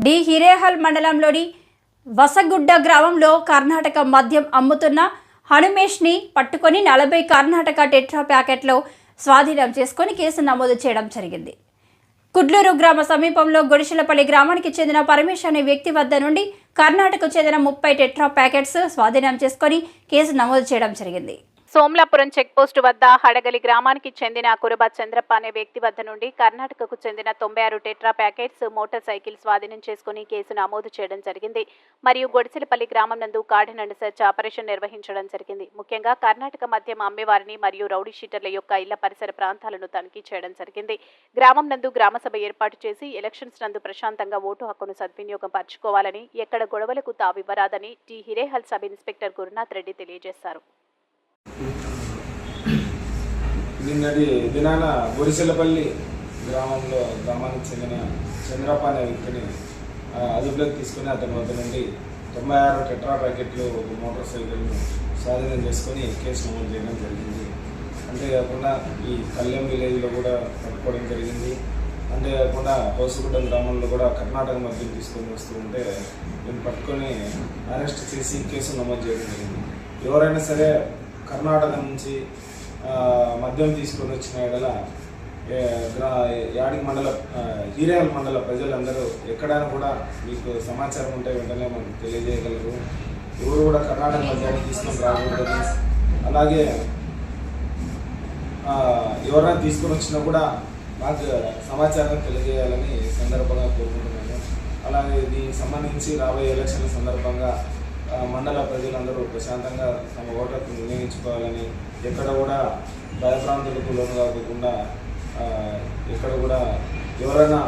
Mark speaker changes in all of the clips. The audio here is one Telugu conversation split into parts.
Speaker 1: డి హిరేహల్ మండలంలోని వసగుడ్డ గ్రామంలో కర్ణాటక మద్యం అమ్ముతున్న హనుమేష్ని పట్టుకొని 40 కర్ణాటక టెట్రా ప్యాకెట్లు స్వాధీనం చేసుకొని కేసు నమోదు చేయడం జరిగింది. కుడ్లూరు గ్రామ సమీపంలో గొడిశెలపల్లి గ్రామానికి చెందిన పరమేశ్ అనే వ్యక్తి వద్ద నుండి కర్ణాటకకు చెందిన 30 టెట్రా ప్యాకెట్స్ స్వాధీనం చేసుకొని కేసు నమోదు చేయడం జరిగింది.
Speaker 2: సోమ్లాపురం చెక్పోస్టు వద్ద హడగలి గ్రామానికి చెందిన కురబ చంద్రప్ప అనే వ్యక్తి వద్ద నుండి కర్ణాటకకు చెందిన 96 టెట్రా ప్యాకెట్స్ మోటార్ సైకిల్ స్వాధీనం చేసుకుని కేసు నమోదు చేయడం జరిగింది. మరియు గొడిసెలపల్లి గ్రామం నందు కార్డన్ అండ్ సెర్చ్ ఆపరేషన్ నిర్వహించడం జరిగింది. ముఖ్యంగా కర్ణాటక మద్యం అమ్మేవారిని మరియు రౌడీ షీటర్ల యొక్క ఇళ్ల పరిసర ప్రాంతాలను తనిఖీ చేయడం జరిగింది. గ్రామం నందు గ్రామసభ ఏర్పాటు చేసి ఎలక్షన్స్ నందు ప్రశాంతంగా ఓటు హక్కును సద్వినియోగం పరచుకోవాలని, ఎక్కడ గొడవలకు తావివ్వరాదని D Hirehal sub inspector Gurunath Reddy తెలియజేశారు.
Speaker 3: నిన్నటి దినాన గొరిసెలపల్లి గ్రామానికి చెందిన చంద్రప్ప అనే వ్యక్తిని అదుపులోకి తీసుకుని అతని వద్ద నుండి 96 టెట్రా ప్యాకెట్లు ఒక మోటార్ సైకిల్ను స్వాధీనం చేసుకొని కేసు నమోదు చేయడం జరిగింది. అంతేకాకుండా ఈ కళ్యాణ్ విలేజ్లో కూడా పట్టుకోవడం జరిగింది. అంతేకాకుండా హోసుగుడ్డ గ్రామంలో కూడా కర్ణాటక మద్యం తీసుకొని వస్తూ ఉంటే దీన్ని పట్టుకొని అరెస్ట్ చేసి కేసు నమోదు చేయడం జరిగింది. ఎవరైనా సరే కర్ణాటక నుంచి మద్యం తీసుకొని వచ్చిన ఎడల యాడికి హీరేహల్ మండల ప్రజలందరూ ఎక్కడైనా కూడా మీకు సమాచారం ఉంటే వెంటనే మనకు తెలియజేయగలరు. ఎవరు కూడా కర్ణాటక మద్యాన్ని తీసుకొని రాకూడదని, అలాగే ఎవరైనా తీసుకొని వచ్చినా కూడా మాకు సమాచారం తెలియజేయాలని సందర్భంగా కోరుకుంటున్నాను. అలాగే దీనికి సంబంధించి రాబోయే ఎలక్షన్ల సందర్భంగా మండల ప్రజలందరూ ప్రశాంతంగా తమ ఓటర్ను వినియోగించుకోవాలని, ఎక్కడ కూడా భయభ్రాంతులకు లోను కాకుండా ఎక్కడ కూడా ఎవరైనా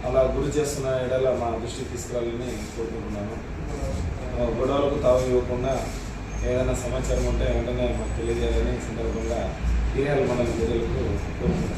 Speaker 3: అలా గురి చేస్తున్న ఎడల మా దృష్టికి తీసుకురావాలని కోరుకుంటున్నాను. గొడవలకు తావు ఇవ్వకుండా ఏదైనా సమాచారం ఉంటే వెంటనే మాకు తెలియజేయాలని సందర్భంగా హిరేహల్ మండల ప్రజలకు కోరుకుంటున్నాను.